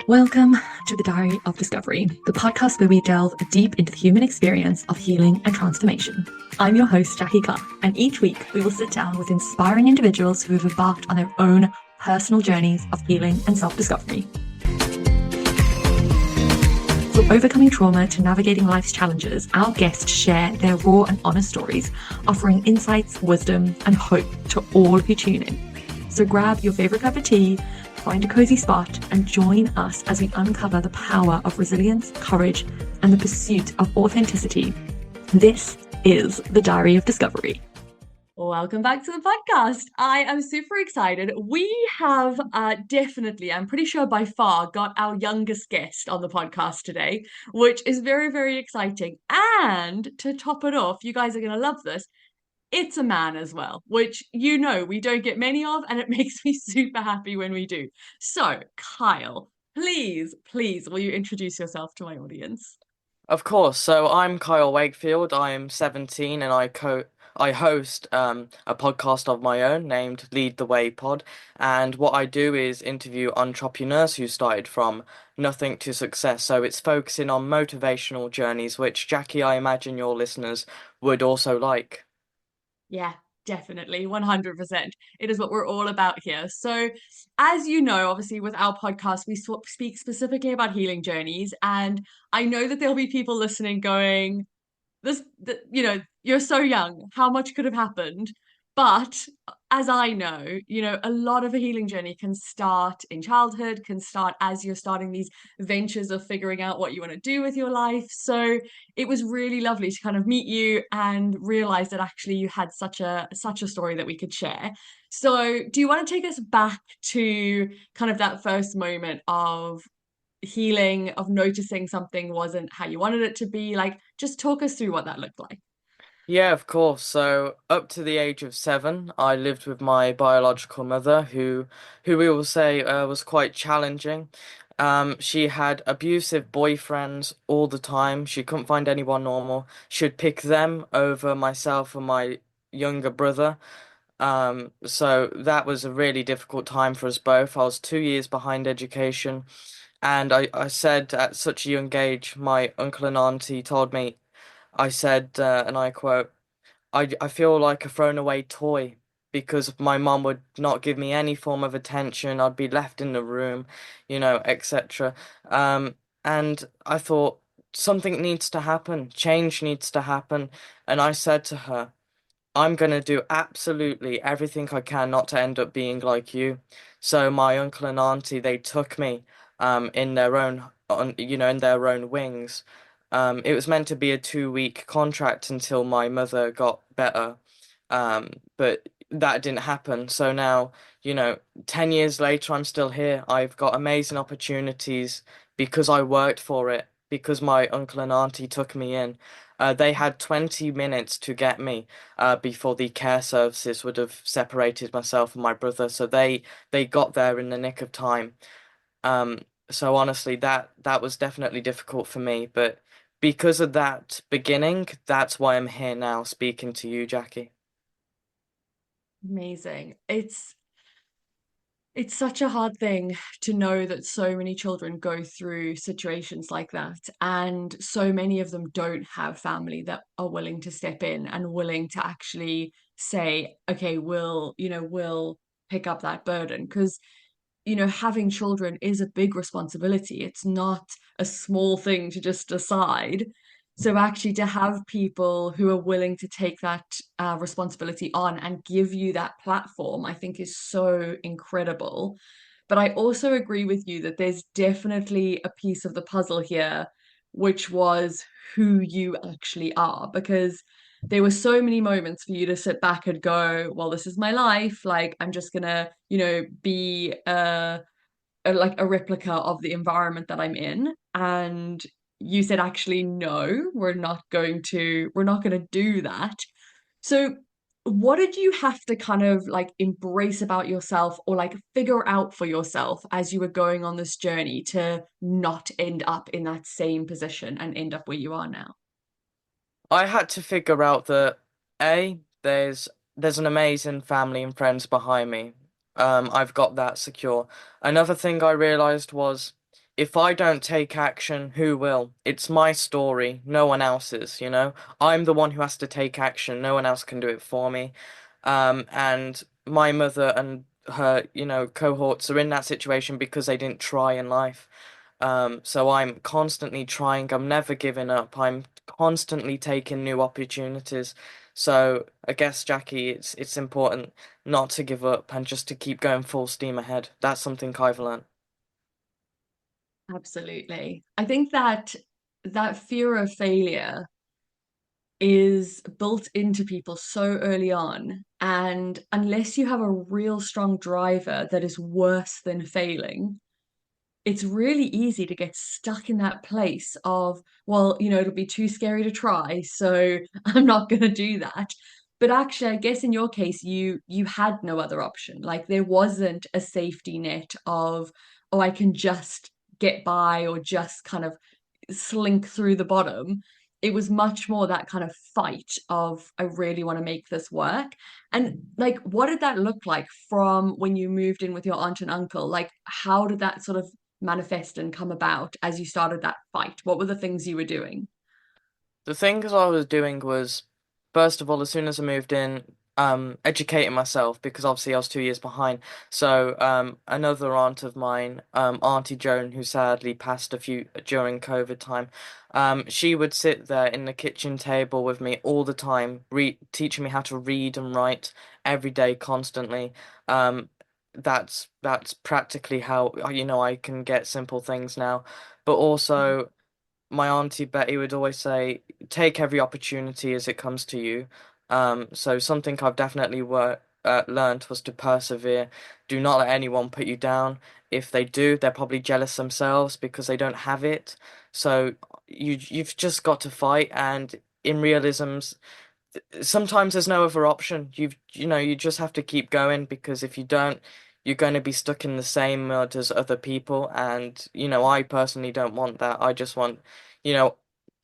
Welcome to the Diary of Discovery, the podcast where we delve deep into the human experience of healing and transformation. I'm your host, Jacky, and each week we will sit down with inspiring individuals who have embarked on their own personal journeys of healing and self-discovery. From overcoming trauma to navigating life's challenges, our guests share their raw and honest stories, offering insights, wisdom, and hope to all who tune in. So grab your favorite cup of tea, find a cozy spot, and join us as we uncover the power of resilience, courage, and the pursuit of authenticity. This is the Diary of Discovery. Welcome back to the podcast. I am super excited. We have definitely, I'm pretty sure by far, got our youngest guest on the podcast today, which is very, very exciting. And to top it off, you guys are going to love this. It's a man as well, which we don't get many of, and it makes me super happy when we do. So, Kyle, please, will you introduce yourself to my audience? Of course. So I'm Kyle Wakefield. I'm 17 and I host a podcast of my own named Lead the Way Pod. And what I do is interview entrepreneurs who started from nothing to success. So it's focusing on motivational journeys, which Jackie, I imagine your listeners would also like. Yeah, definitely. 100%. It is what we're all about here. So, as you know, obviously, with our podcast, we speak specifically about healing journeys. And I know that there'll be people listening going, you're so young. How much could have happened? But as I know, a lot of a healing journey can start in childhood, can start as you're starting these ventures of figuring out what you want to do with your life. So it was really lovely to kind of meet you and realize that actually you had such a story that we could share. So do you want to take us back to kind of that first moment of healing, of noticing something wasn't how you wanted it to be? Like, just talk us through what that looked like. Yeah, of course. So up to the age of 7, I lived with my biological mother, who we will say was quite challenging. She had abusive boyfriends all the time. She couldn't find anyone normal. She'd pick them over myself and my younger brother. So that was a really difficult time for us both. I was 2 years behind education, and I said at such a young age, my uncle and auntie told me, I said, and I quote, I feel like a thrown away toy because my mom would not give me any form of attention. I'd be left in the room, etc. Um, and I thought something needs to happen, change needs to happen. And I said to her, I'm gonna do absolutely everything I can not to end up being like you. So my uncle and auntie, they took me in their own in their own wings. It was meant to be a 2-week contract until my mother got better. But that didn't happen. So now, 10 years later, I'm still here. I've got amazing opportunities because I worked for it, because my uncle and auntie took me in. They had 20 minutes to get me before the care services would have separated myself and my brother. So they got there in the nick of time. Um, so honestly, that was definitely difficult for me, but because of that beginning, that's why I'm here now speaking to you, Jackie. Amazing. It's such a hard thing to know that so many children go through situations like that, and so many of them don't have family that are willing to step in and willing to actually say, okay, we'll pick up that burden. Because having children is a big responsibility. It's not a small thing to just decide. So actually, to have people who are willing to take that responsibility on and give you that platform, I think is so incredible. But I also agree with you that there's definitely a piece of the puzzle here, which was who you actually are, because there were so many moments for you to sit back and go, well, this is my life. Like, I'm just gonna, be like a replica of the environment that I'm in. And you said, actually, no, we're not going to do that. So what did you have to kind of like embrace about yourself or like figure out for yourself as you were going on this journey to not end up in that same position and end up where you are now? I had to figure out that A, there's an amazing family and friends behind me. I've got that secure. Another thing I realized was if I don't take action, who will? It's my story, no one else's, you know? I'm the one who has to take action, no one else can do it for me. And my mother and her, cohorts are in that situation because they didn't try in life. So I'm constantly trying, I'm never giving up, I'm constantly taking new opportunities. So I guess, Jackie, it's important not to give up and just to keep going full steam ahead. That's something I've learned. Absolutely. I think that that fear of failure is built into people so early on. And unless you have a real strong driver that is worse than failing, it's really easy to get stuck in that place of, well, it'll be too scary to try, so I'm not going to do that. But actually, I guess in your case, you had no other option. Like there wasn't a safety net of, oh, I can just get by or just kind of slink through the bottom. It was much more that kind of fight of, I really want to make this work. And like, what did that look like from when you moved in with your aunt and uncle? Like, how did that sort of manifest and come about as you started that fight? What were the things you were doing? The things I was doing was, first of all, as soon as I moved in, educating myself because obviously I was 2 years behind. So, another aunt of mine, Auntie Joan, who sadly passed a few during COVID time, she would sit there in the kitchen table with me all the time, teaching me how to read and write every day, constantly. Um, that's practically how, I can get simple things now, but also my auntie Betty would always say, take every opportunity as it comes to you. So something I've definitely learned was to persevere. Do not let anyone put you down. If they do, they're probably jealous themselves because they don't have it. So you've just got to fight. And in realisms, sometimes there's no other option. You just have to keep going because if you don't, you're going to be stuck in the same mud as other people. And, I personally don't want that. You know,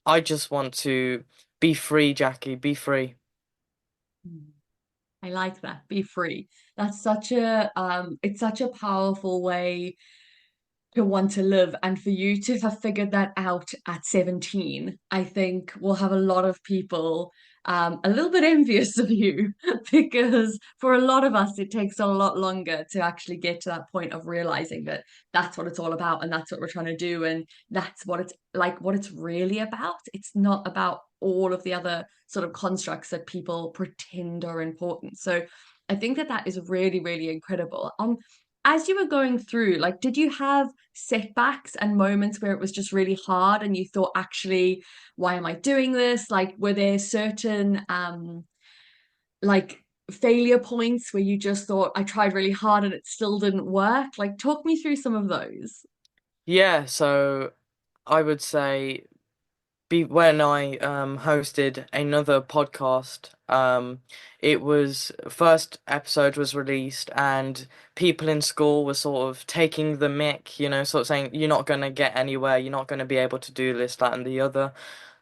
I just want to be free, Jackie, be free. I like that. Be free. That's such a it's such a powerful way to want to live. And for you to have figured that out at 17, I think will have a lot of people a little bit envious of you because for a lot of us, it takes a lot longer to actually get to that point of realizing that that's what it's all about and that's what we're trying to do. And that's what it's like, what it's really about. It's not about all of the other sort of constructs that people pretend are important. So I think that that is really, really incredible. As you were going through, like, did you have setbacks and moments where it was just really hard and you thought, actually, why am I doing this? Like, were there certain like failure points where you just thought, I tried really hard and it still didn't work? Like, talk me through some of those. Yeah, so I would say be when I hosted another podcast. It was first episode was released, and people in school were sort of taking the mick, sort of saying you're not gonna get anywhere, you're not gonna be able to do this, that, and the other.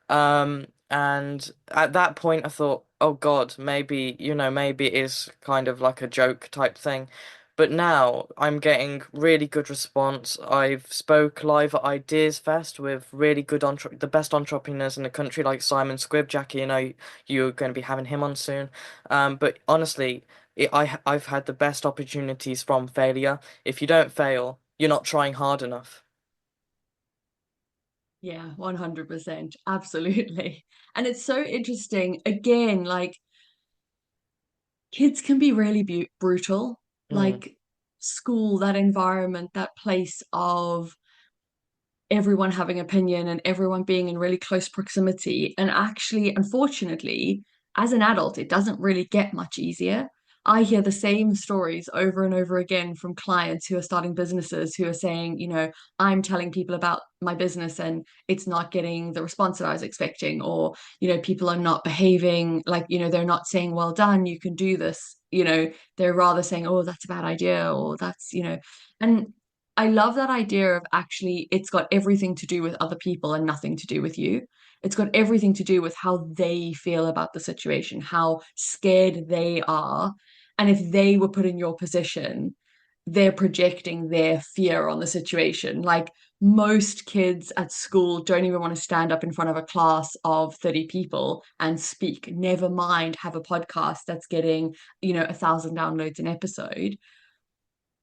And at that point, I thought, oh God, maybe it is kind of like a joke type thing. But now I'm getting really good response. I've spoke live at Ideas Fest with really good the best entrepreneurs in the country, like Simon Squibb, Jackie. You're going to be having him on soon. But honestly, I've had the best opportunities from failure. If you don't fail, you're not trying hard enough. Yeah, 100%. Absolutely. And it's so interesting. Again, like kids can be really brutal. Mm, Like school, that environment, that place of everyone having opinion and everyone being in really close proximity. And actually, unfortunately, as an adult, it doesn't really get much easier. I hear the same stories over and over again from clients who are starting businesses who are saying, I'm telling people about my business and it's not getting the response that I was expecting, or, people are not behaving like, they're not saying, well done, you can do this. They're rather saying, oh, that's a bad idea, or and I love that idea of actually it's got everything to do with other people and nothing to do with you. It's got everything to do with how they feel about the situation, how scared they are. And if they were put in your position, they're projecting their fear on the situation. Like most kids at school don't even want to stand up in front of a class of 30 people and speak, never mind have a podcast that's getting, 1,000 downloads an episode.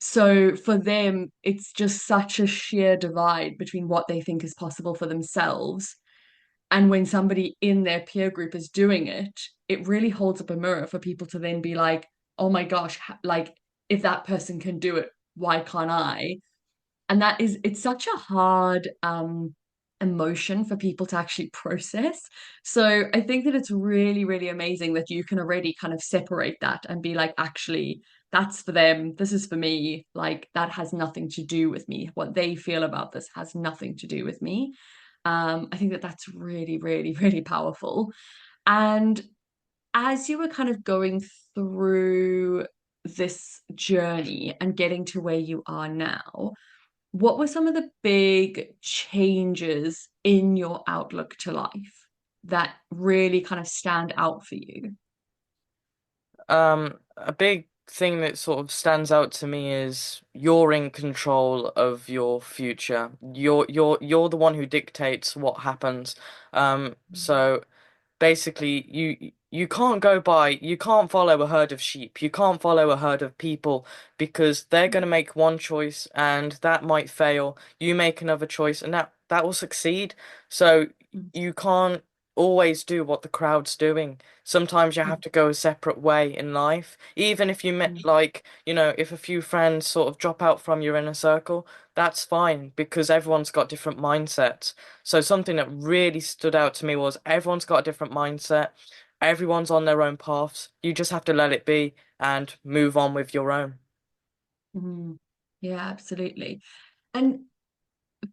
So for them, it's just such a sheer divide between what they think is possible for themselves. And when somebody in their peer group is doing it, it really holds up a mirror for people to then be like, oh my gosh, like if that person can do it, why can't I? And it's such a hard emotion for people to actually process. So I think that it's really, really amazing that you can already kind of separate that and be like, actually, that's for them, this is for me. Like that has nothing to do with me. What they feel about this has nothing to do with me. I think that that's really, really, really powerful. And as you were kind of going through this journey and getting to where you are now, what were some of the big changes in your outlook to life that really kind of stand out for you? A big thing that sort of stands out to me is you're in control of your future. You're the one who dictates what happens. So basically you can't follow a herd of sheep, you can't follow a herd of people, because they're going to make one choice and that might fail, you make another choice and that will succeed. So you can't always do what the crowd's doing. Sometimes you have to go a separate way in life, even if you met, like, if a few friends sort of drop out from your inner circle, that's fine because everyone's got different mindsets. So something that really stood out to me was everyone's got a different mindset. Everyone's on their own paths. You just have to let it be and move on with your own. Mhm. Yeah, absolutely. And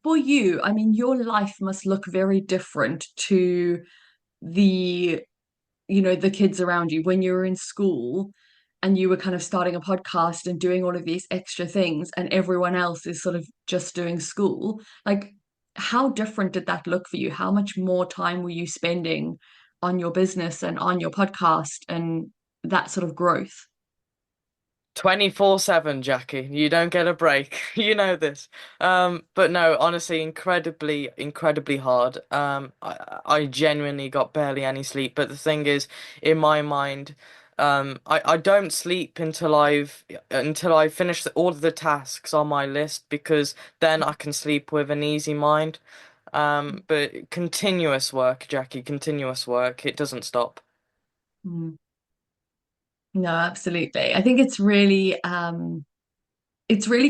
for you, I mean, your life must look very different to the the kids around you when you were in school and you were kind of starting a podcast and doing all of these extra things and everyone else is sort of just doing school. Like, how different did that look for you? How much more time were you spending on your business and on your podcast and that sort of growth? 24/7, Jackie. You don't get a break. You know this. But no, honestly, incredibly hard. I genuinely got barely any sleep. But the thing is, in my mind, I don't sleep until I've finished all of the tasks on my list, because then I can sleep with an easy mind. But continuous work, Jackie, continuous work. It doesn't stop. Mm. No, absolutely. I think it's really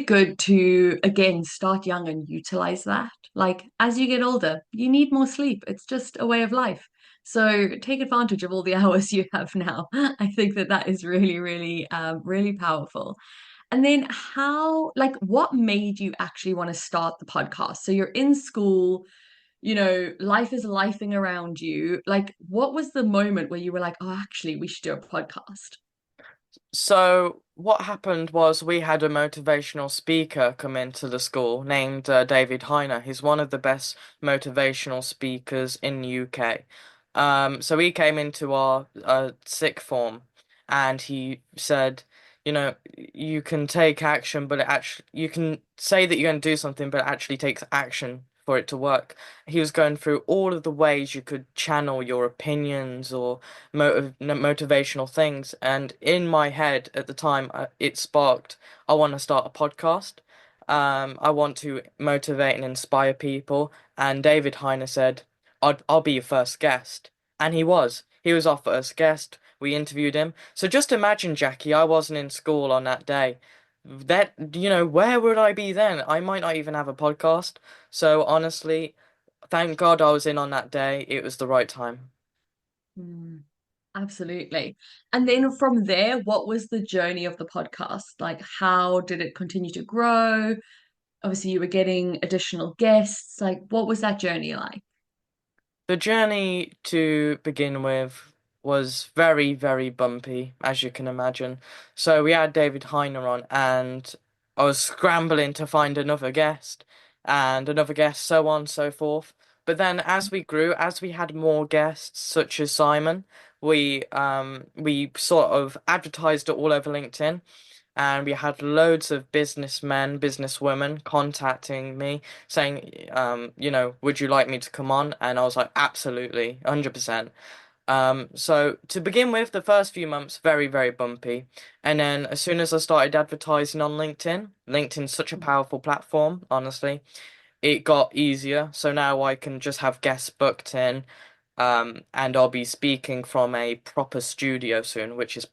good to again start young and utilize that. Like as you get older, you need more sleep. It's just a way of life. So take advantage of all the hours you have now. I think that that is really, really, really powerful. And then like, what made you actually want to start the podcast? So you're in school, life is lifing around you. Like, what was the moment where you were like, oh, actually, we should do a podcast? So what happened was we had a motivational speaker come into the school named David Heiner. He's one of the best motivational speakers in the UK. So he came into our sixth form, and he said, you can take action, but you can say that you're going to do something, but it actually takes action for it to work. He was going through all of the ways you could channel your opinions or motivational things. And in my head at the time, it sparked, I want to start a podcast. I want to motivate and inspire people. And David Heiner said, I'll be your first guest. And he was. He was our first guest. We interviewed him. So just imagine, Jackie, I wasn't in school on that day. Where would I be then? I might not even have a podcast. So honestly, thank God I was in on that day. It was the right time. Mm, absolutely. And then from there, what was the journey of the podcast? Like, how did it continue to grow? Obviously, you were getting additional guests. Like, what was that journey like? The journey to begin with was very, very bumpy, as you can imagine. So we had David Heiner on, and I was scrambling to find another guest, and another guest, so on and so forth. But then as we grew, as we had more guests, such as Simon, we sort of advertised it all over LinkedIn. and we had loads of businessmen, businesswomen contacting me saying, would you like me to come on? And I was like, absolutely, 100%. So to begin with, the first few months, very, very bumpy. And then as soon as I started advertising on LinkedIn, LinkedIn's such a powerful platform, honestly, it got easier. So now I can just have guests booked in, and I'll be speaking from a proper studio soon, which is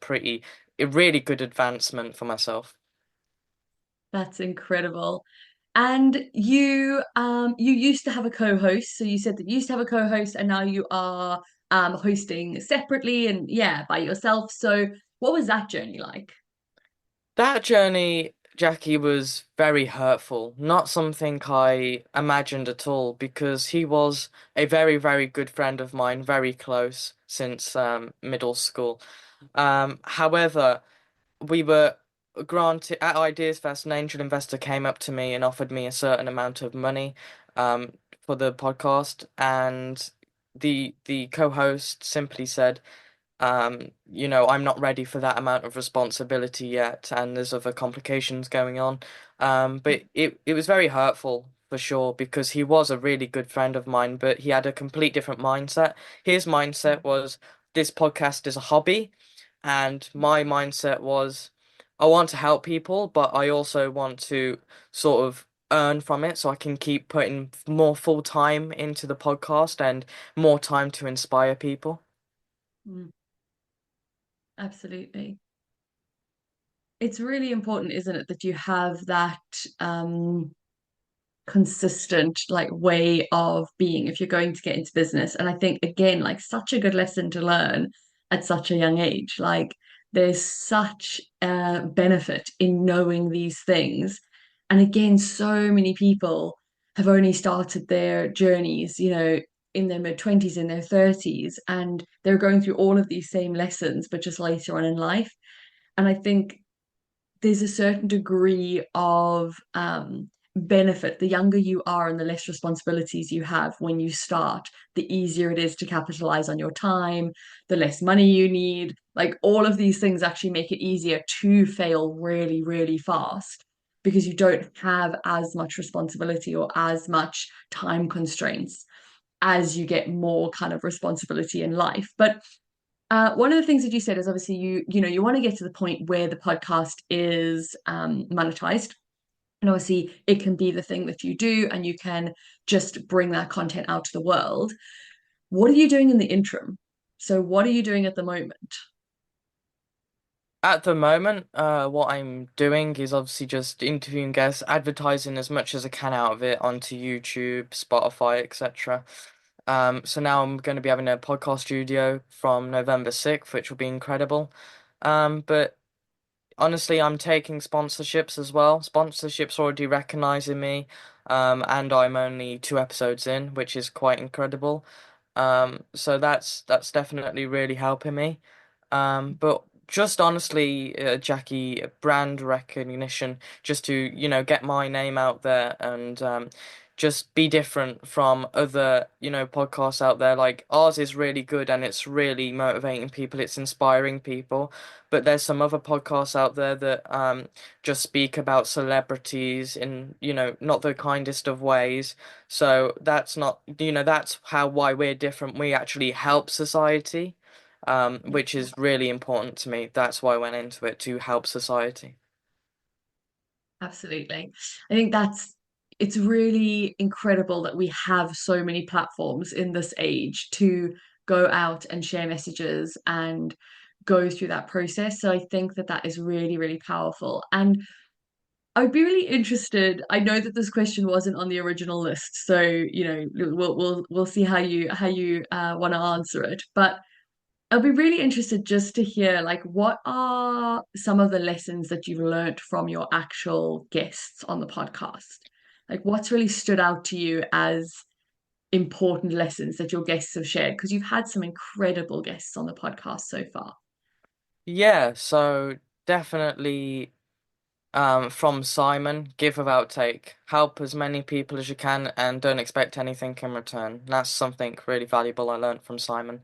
a really good advancement for myself. That's incredible. And you used to have a co-host, so you said that you used to have a co-host and now you are hosting separately and yeah, by yourself. So what was that journey like? That journey, Jackie, was very hurtful. Not something I imagined at all because he was a very, very good friend of mine, very close since middle school. However, we were granted at Ideas Fest, an angel investor came up to me and offered me a certain amount of money for the podcast, and the co-host simply said, I'm not ready for that amount of responsibility yet, and there's other complications going on. But it was very hurtful for sure because he was a really good friend of mine, but he had a complete different mindset. His mindset was this podcast is a hobby, and my mindset was I want to help people, but I also want to sort of earn from it so I can keep putting more full time into the podcast and more time to inspire people. Mm, absolutely. It's really important, isn't it, that you have that consistent like way of being if you're going to get into business. And I think again, like such a good lesson to learn at such a young age. Like there's such a benefit in knowing these things. And again, so many people have only started their journeys, in their mid-20s, in their 30s, and they're going through all of these same lessons, but just later on in life. And I think there's a certain degree of benefit. The younger you are and the less responsibilities you have when you start, the easier it is to capitalize on your time, the less money you need. Like all of these things actually make it easier to fail really, really fast because you don't have as much responsibility or as much time constraints as you get more kind of responsibility in life. But one of the things that you said is obviously you want to get to the point where the podcast is monetized, and obviously it can be the thing that you do, and you can just bring that content out to the world. What are you doing in the interim? So what are you doing at the moment? At the moment, what I'm doing is obviously just interviewing guests, advertising as much as I can out of it onto YouTube, Spotify, etc. So now I'm going to be having a podcast studio from November 6th, which will be incredible. But honestly, I'm taking sponsorships as well. Sponsorships already recognizing me, and I'm only 2 episodes in, which is quite incredible. So that's definitely really helping me. But just honestly, Jackie, brand recognition, just to, get my name out there and just be different from other, podcasts out there. Like ours is really good and it's really motivating people, it's inspiring people. But there's some other podcasts out there that just speak about celebrities in, not the kindest of ways. So that's not, that's how why we're different. We actually help society, which is really important to me. That's why I went into it, to help society. Absolutely. I think it's really incredible that we have so many platforms in this age to go out and share messages and go through that process. So I think that that is really, really powerful. And I'd be really interested. I know that this question wasn't on the original list, so we'll see how you want to answer it. But I'll be really interested just to hear like what are some of the lessons that you've learned from your actual guests on the podcast? Like what's really stood out to you as important lessons that your guests have shared? Because you've had some incredible guests on the podcast so far. Yeah, so definitely from Simon, give without take. Help as many people as you can and don't expect anything in return. That's something really valuable I learned from Simon.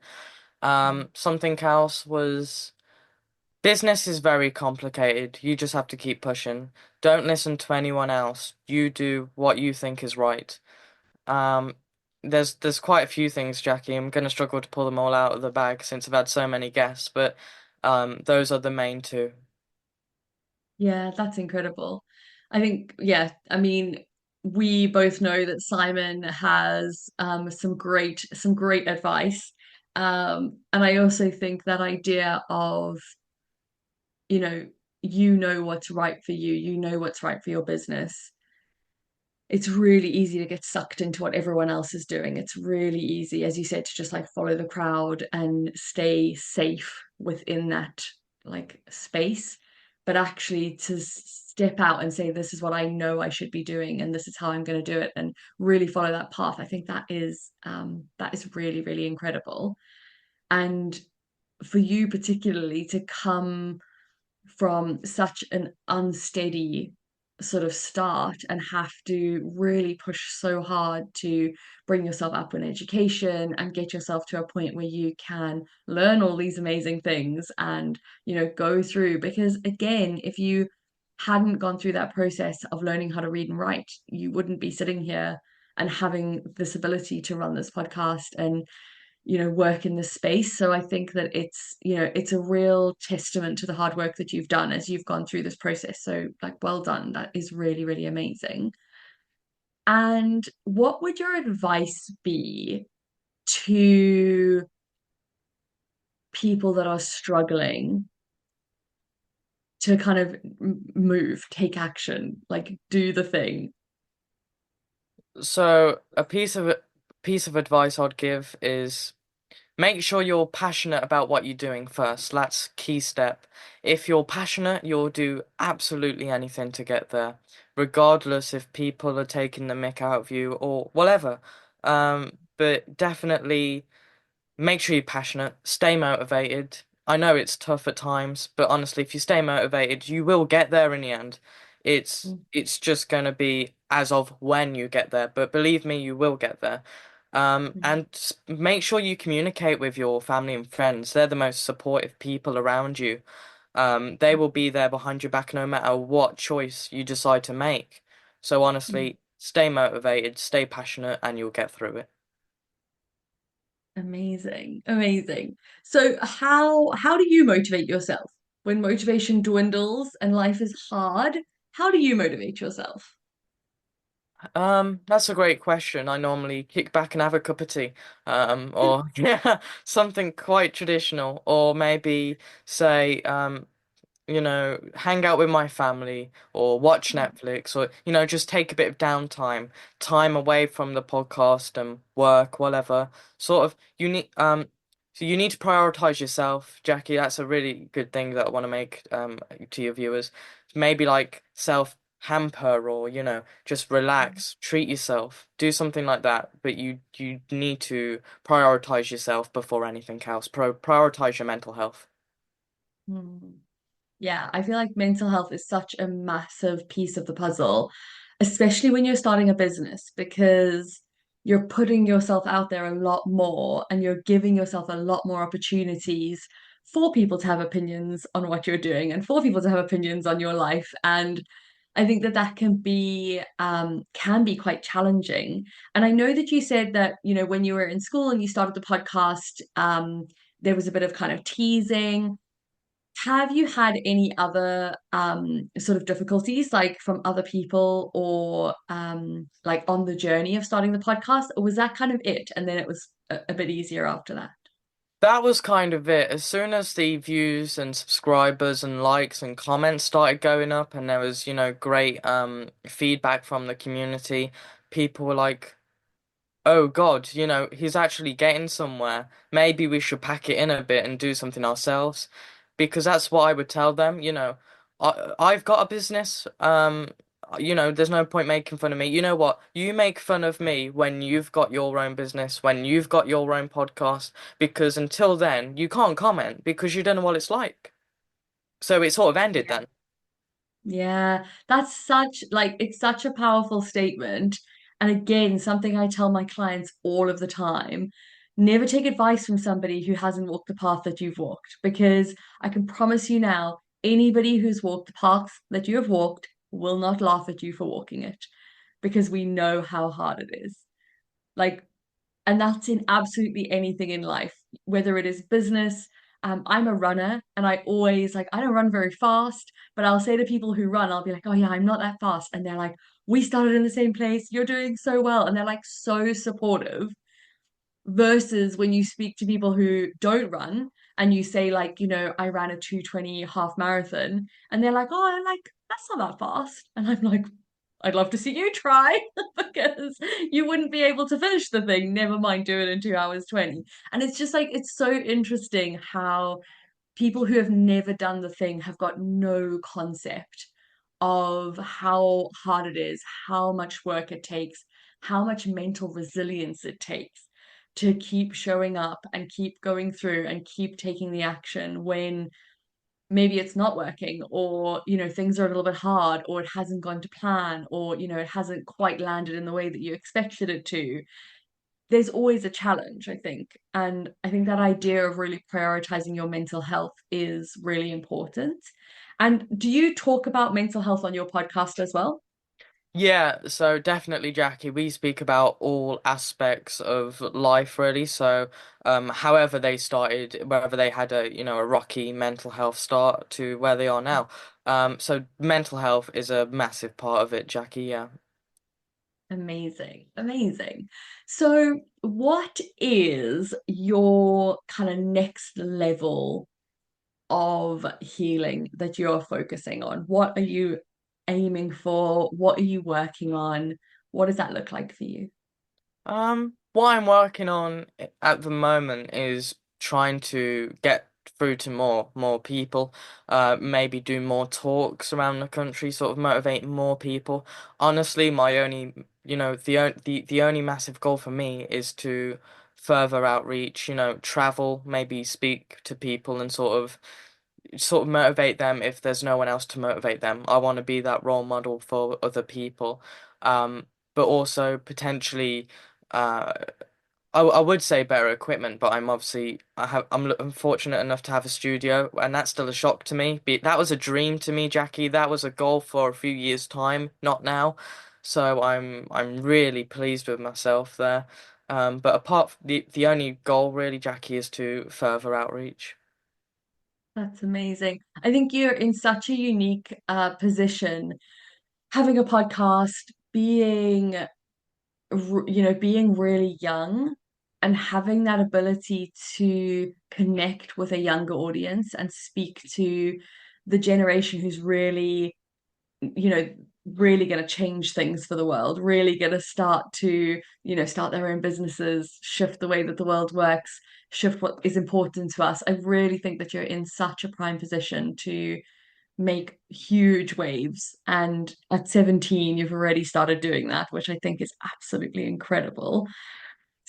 Mm. Something else was Business is very complicated. You just have to keep pushing. Don't listen to anyone else. You do what you think is right. Um, there's quite a few things, Jackie. I'm gonna struggle to pull them all out of the bag since I've had so many guests, but those are the main two. Yeah, that's incredible. I think, yeah, I mean, we both know that Simon has some great advice. And I also think that idea of, you know, you know what's right for you, you know what's right for your business. It's really easy to get sucked into what everyone else is doing. It's really easy, as you said, to just like follow the crowd and stay safe within that like space. But actually to step out and say, this is what I know I should be doing, and this is how I'm going to do it, and really follow that path. I think that is really, really incredible. And for you particularly to come from such an unsteady sort of start and have to really push so hard to bring yourself up in education and get yourself to a point where you can learn all these amazing things and go through, because again, if you hadn't gone through that process of learning how to read and write, you wouldn't be sitting here and having this ability to run this podcast and work in this space. So I think that it's a real testament to the hard work that you've done as you've gone through this process. So like, well done. That is really, really amazing. And what would your advice be to people that are struggling to kind of move, take action, like do the thing? So a piece of advice I'd give is make sure you're passionate about what you're doing first. That's key step. If you're passionate, you'll do absolutely anything to get there, regardless if people are taking the mick out of you or whatever. But definitely make sure you're passionate, stay motivated. I know it's tough at times, but honestly, if you stay motivated, you will get there in the end. It's just gonna be as of when you get there, but believe me, you will get there. And make sure you communicate with your family and friends. They're the most supportive people around you. They will be there behind your back no matter what choice you decide to make. So honestly, stay motivated, stay passionate, and you'll get through it. Amazing, amazing. So how do you motivate yourself when motivation dwindles and life is hard? How do you motivate yourself? That's a great question. I normally kick back and have a cup of tea, or yeah, something quite traditional, or maybe say, hang out with my family or watch Netflix or, just take a bit of downtime, time away from the podcast and work, whatever. Sort of, so you need to prioritize yourself, Jackie. That's a really good thing that I want to make to your viewers. Maybe like self hamper or, just relax, treat yourself, do something like that. But you need to prioritize yourself before anything else. Prioritize your mental health. Hmm. Yeah, I feel like mental health is such a massive piece of the puzzle, especially when you're starting a business, because you're putting yourself out there a lot more and you're giving yourself a lot more opportunities for people to have opinions on what you're doing and for people to have opinions on your life. And I think that that can be quite challenging. And I know that you said that, when you were in school and you started the podcast, there was a bit of kind of teasing. Have you had any other sort of difficulties, like from other people or like on the journey of starting the podcast, or was that kind of it? And then it was a bit easier after that. That was kind of it. As soon as the views and subscribers and likes and comments started going up and there was, great feedback from the community, people were like, oh God, he's actually getting somewhere. Maybe we should pack it in a bit and do something ourselves. Because that's what I would tell them, I've got a business. There's no point making fun of me. You know what? You make fun of me when you've got your own business, when you've got your own podcast, because until then, you can't comment because you don't know what it's like. So it sort of ended Yeah. then. Yeah, that's such like it's such a powerful statement. And again, something I tell my clients all of the time. never take advice from somebody who hasn't walked the path that you've walked, because I can promise you now, anybody who's walked the path that you have walked will not laugh at you for walking it, because we know how hard it is. Like, and that's in absolutely anything in life, whether it is business. I'm a runner, and I always like, I don't run very fast, but I'll say to people who run, I'll be like, oh yeah, I'm not that fast. And they're like, we started in the same place, you're doing so well. And they're like so supportive, versus when you speak to people who don't run and you say, like, I ran a 2:20 half marathon, and they're like, oh, I'm like, that's not that fast. And I'm like, I'd love to see you try, because you wouldn't be able to finish the thing, never mind do it in 2 hours 20. And it's just like, it's so interesting how people who have never done the thing have got no concept of how hard it is, how much work it takes, how much mental resilience it takes to keep showing up and keep going through and keep taking the action when maybe it's not working, or things are a little bit hard, or it hasn't gone to plan, or it hasn't quite landed in the way that you expected it to. There's always a challenge, I think. And I think that idea of really prioritizing your mental health is really important. And do you talk about mental health on your podcast as well? Yeah, so definitely, Jackie, we speak about all aspects of life really. So, however they started, whether they had a rocky mental health start to where they are now. So mental health is a massive part of it, Jackie, yeah. Amazing, amazing. So, what is your kind of next level of healing that you're focusing on? What are you aiming for? What are you working on? What does that look like for you? What I'm working on at the moment is trying to get through to more people, maybe do more talks around the country, sort of motivate more people. Honestly, my only, the only massive goal for me is to further outreach, travel, maybe speak to people and sort of motivate them if there's no one else to motivate them. I want to be that role model for other people. Um, but also potentially uh I would say better equipment, but I'm fortunate enough to have a studio, and that's still a shock to me. That was a dream to me, Jackie. That was a goal for a few years' time, not now. So I'm really pleased with myself there. But the only goal really, Jackie, is to further outreach. That's amazing. I think you're in such a unique position, having a podcast, being really young, and having that ability to connect with a younger audience and speak to the generation who's really, you know, really going to change things for the world, really going to start their own businesses, shift the way that the world works, shift what is important to us. I really think that you're in such a prime position to make huge waves. And at 17, you've already started doing that, which I think is absolutely incredible.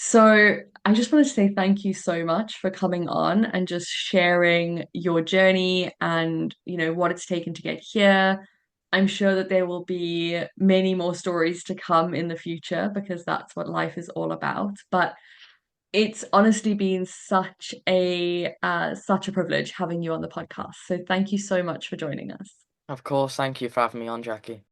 So I just wanted to say thank you so much for coming on and just sharing your journey and, what it's taken to get here. I'm sure that there will be many more stories to come in the future, because that's what life is all about. But it's honestly been such a privilege having you on the podcast. So thank you so much for joining us. Of course, thank you for having me on, Jackie.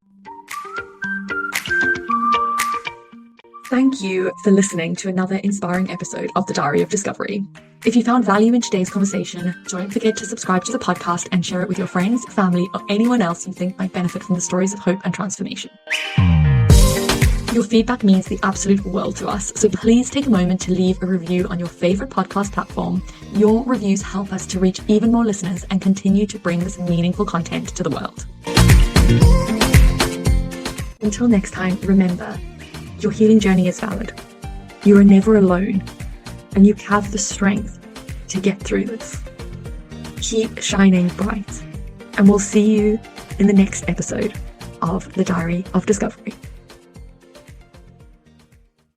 Thank you for listening to another inspiring episode of the Diary of Discovery. If you found value in today's conversation, don't forget to subscribe to the podcast and share it with your friends, family, or anyone else you think might benefit from the stories of hope and transformation. Your feedback means the absolute world to us, so please take a moment to leave a review on your favorite podcast platform. Your reviews help us to reach even more listeners and continue to bring this meaningful content to the world. Until next time, remember, your healing journey is valid. You are never alone, and you have the strength to get through this. Keep shining bright, and we'll see you in the next episode of the Diary of Discovery.